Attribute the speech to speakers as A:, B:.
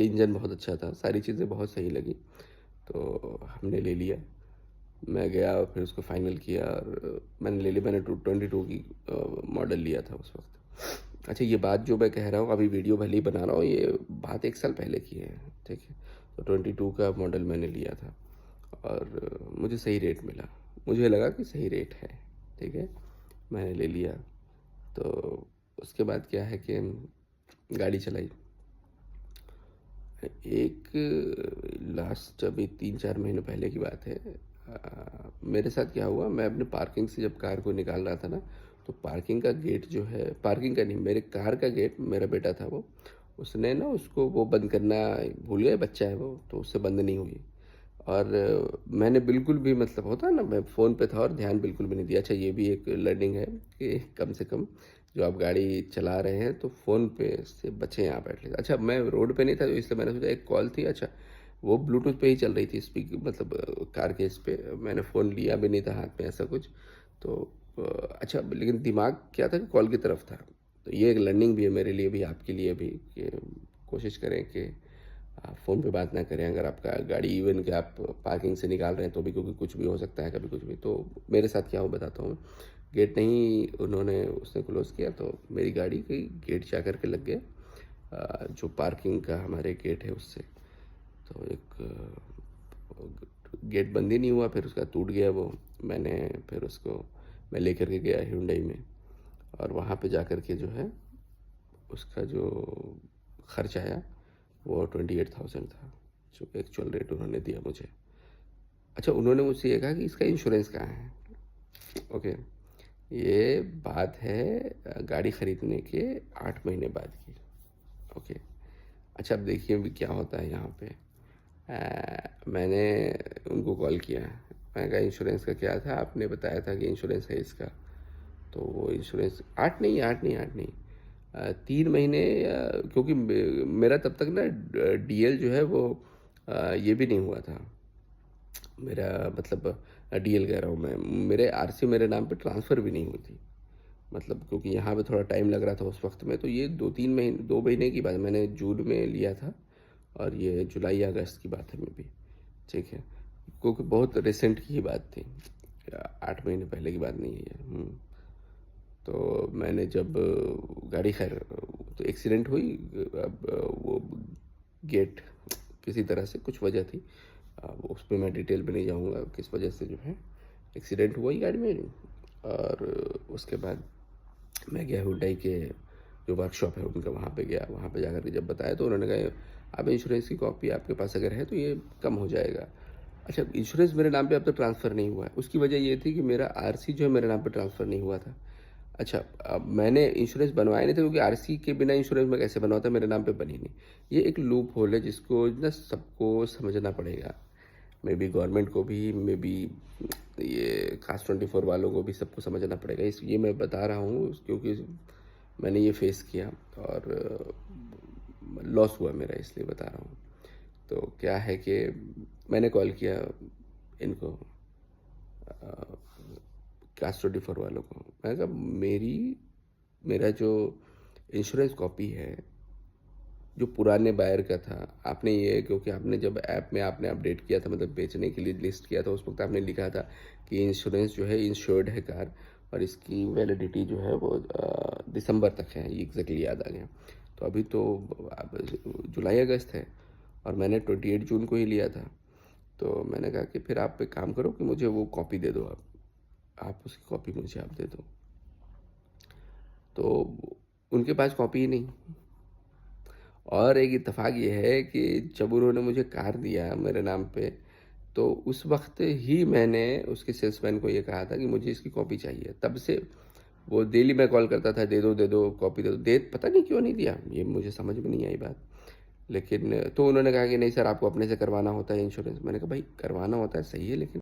A: Engine बहुत अच्छा था, सारी चीज़ें बहुत सही लगी, तो हमने ले लिया। मैं गया और फिर उसको फाइनल किया और मैंने ले लिया। मैंने 22 की मॉडल लिया था उस वक़्त। अच्छा, ये बात जो मैं कह रहा हूँ, अभी वीडियो भले ही बना रहा हूँ, ये बात 1 साल पहले की है, ठीक है? तो 22 का मॉडल मैंने लिया था और मुझे सही रेट मिला। मुझे लगा कि सही रेट है, ठीक है? मैंने ले लिया, तो उसके बाद क्या है कि गाड़ी चलाई। एक लास्ट अभी 3-4 महीने पहले की बात है। मेरे साथ क्या हुआ, मैं अपने पार्किंग से जब कार को निकाल रहा था ना, तो पार्किंग का गेट जो है, पार्किंग का नहीं, मेरे कार का गेट, मेरा बेटा था वो, उसने ना उसको वो बंद करना भूल गया, बच्चा है वो, तो उससे बंद नहीं हुई। और मैंने बिल्कुल भी, मतलब होता है ना, मैं फ़ोन पे था और ध्यान बिल्कुल भी नहीं दिया। अच्छा, ये भी एक लर्निंग है कि कम से कम जो आप गाड़ी चला रहे हैं तो फ़ोन पे से बचें आप एटलीस्ट। अच्छा, मैं रोड पे नहीं था, तो इसलिए मैंने सोचा एक कॉल थी, अच्छा वो ब्लूटूथ पे ही चल रही थी, स्पीक मतलब कार के इस पे, मैंने फ़ोन लिया भी नहीं था हाथ में ऐसा कुछ। तो अ, अच्छा, लेकिन दिमाग क्या था कि कॉल की तरफ था। तो ये एक लर्निंग भी है मेरे लिए भी, आपके लिए भी, कि कोशिश करें कि आप फ़ोन पे बात ना करें अगर आपका गाड़ी, इवन कि आप पार्किंग से निकाल रहे हैं तो भी, क्योंकि कुछ भी हो सकता है कभी कुछ भी। तो मेरे साथ क्या हुआ बताता हूँ। गेट नहीं, उन्होंने उसने क्लोज़ किया तो मेरी गाड़ी की गेट जा कर के लग गया जो पार्किंग का हमारे गेट है उससे। तो एक गेट बंद ही नहीं हुआ, फिर उसका टूट गया वो। मैंने फिर उसको मैं लेकर के गया हुंडई में, और वहाँ पे जा कर के जो है उसका जो खर्च आया वो 28,000 था, जो एक्चुअल रेट उन्होंने दिया मुझे। अच्छा, उन्होंने मुझसे ये कहा कि इसका इंश्योरेंस कहाँ है? ओके, ये बात है गाड़ी खरीदने के 8 महीने बाद की। ओके, अच्छा, अब देखिए अभी क्या होता है यहाँ पे। मैंने उनको कॉल किया, मैंने कहा इंश्योरेंस का क्या था, आपने बताया था कि इंश्योरेंस है इसका। तो वो इंश्योरेंस 8 नहीं, 3 महीने, क्योंकि मेरा तब तक ना डीएल जो है वो ये भी नहीं हुआ था मेरा, मतलब डीएल कह रहा हूँ मैं, मेरे आरसी मेरे नाम पे ट्रांसफ़र भी नहीं हुई थी। मतलब क्योंकि यहाँ पे थोड़ा टाइम लग रहा था उस वक्त में, तो ये 2-3 महीने, 2 महीने की बात, मैंने जून में लिया था और ये जुलाई अगस्त की बात है मे बी, ठीक है? क्योंकि बहुत रिसेंट की ही बात थी, 8 महीने पहले की बात नहीं है ये। तो मैंने जब गाड़ी, खैर तो एक्सीडेंट हुई। अब वो गेट किसी तरह से कुछ वजह थी, अब उस पर मैं डिटेल में नहीं जाऊंगा किस वजह से जो है एक्सीडेंट हुआ ही गाड़ी में। और उसके बाद मैं गया हुंडई के जो वर्कशॉप है उनका, वहाँ पे गया। वहाँ पे जाकर के जब बताया तो उन्होंने कहा आप इंश्योरेंस की कॉपी आपके पास अगर है तो ये कम हो जाएगा। अच्छा, इंश्योरेंस मेरे नाम पे अब तक ट्रांसफ़र नहीं हुआ है, उसकी वजह ये थी कि मेरा आरसी जो है मेरे नाम पे ट्रांसफ़र नहीं हुआ था। अच्छा, अब मैंने इंश्योरेंस बनवाया नहीं था, क्योंकि आरसी के बिना इंश्योरेंस मैं कैसे बनवाता, मेरे नाम पे बनी नहीं। ये एक लूप होल है जिसको ना सबको समझना पड़ेगा, मे बी गवर्नमेंट को भी, मे बी ये खास 24 वालों को भी, सबको समझना पड़ेगा। इस ये मैं बता रहा हूँ क्योंकि मैंने ये फेस किया और लॉस हुआ मेरा, इसलिए बता रहा हूँ। तो क्या है कि मैंने कॉल किया इनको, कास्ट 24 वालों को। मैंने कहा मेरा जो इंश्योरेंस कॉपी है जो पुराने बायर का था, आपने ये, क्योंकि आपने जब ऐप में आपने अपडेट किया था, मतलब बेचने के लिए लिस्ट किया था, उस वक्त आपने लिखा था कि इंश्योरेंस जो है इंश्योर्ड है कार, और इसकी वैलिडिटी जो है वो दिसंबर तक है, ये एग्जैक्टली याद आ गया। तो अभी तो अब जुलाई अगस्त है और मैंने 28 जून को ही लिया था। तो मैंने कहा कि फिर आप एक काम करो कि मुझे वो कॉपी दे दो, आप उसकी कॉपी मुझे आप दे दो। तो उनके पास कॉपी ही नहीं। और एक इत्तेफाक ये है कि जब उन्होंने मुझे कार दिया मेरे नाम पे, तो उस वक्त ही मैंने उसके सेल्समैन को ये कहा था कि मुझे इसकी कॉपी चाहिए। तब से वो डेली मैं कॉल करता था, दे दो कॉपी दे दो, दे पता नहीं क्यों नहीं दिया, ये मुझे समझ में नहीं आई बात। लेकिन तो उन्होंने कहा कि नहीं सर, आपको अपने से करवाना होता है इंश्योरेंस। मैंने कहा भाई करवाना होता है सही है, लेकिन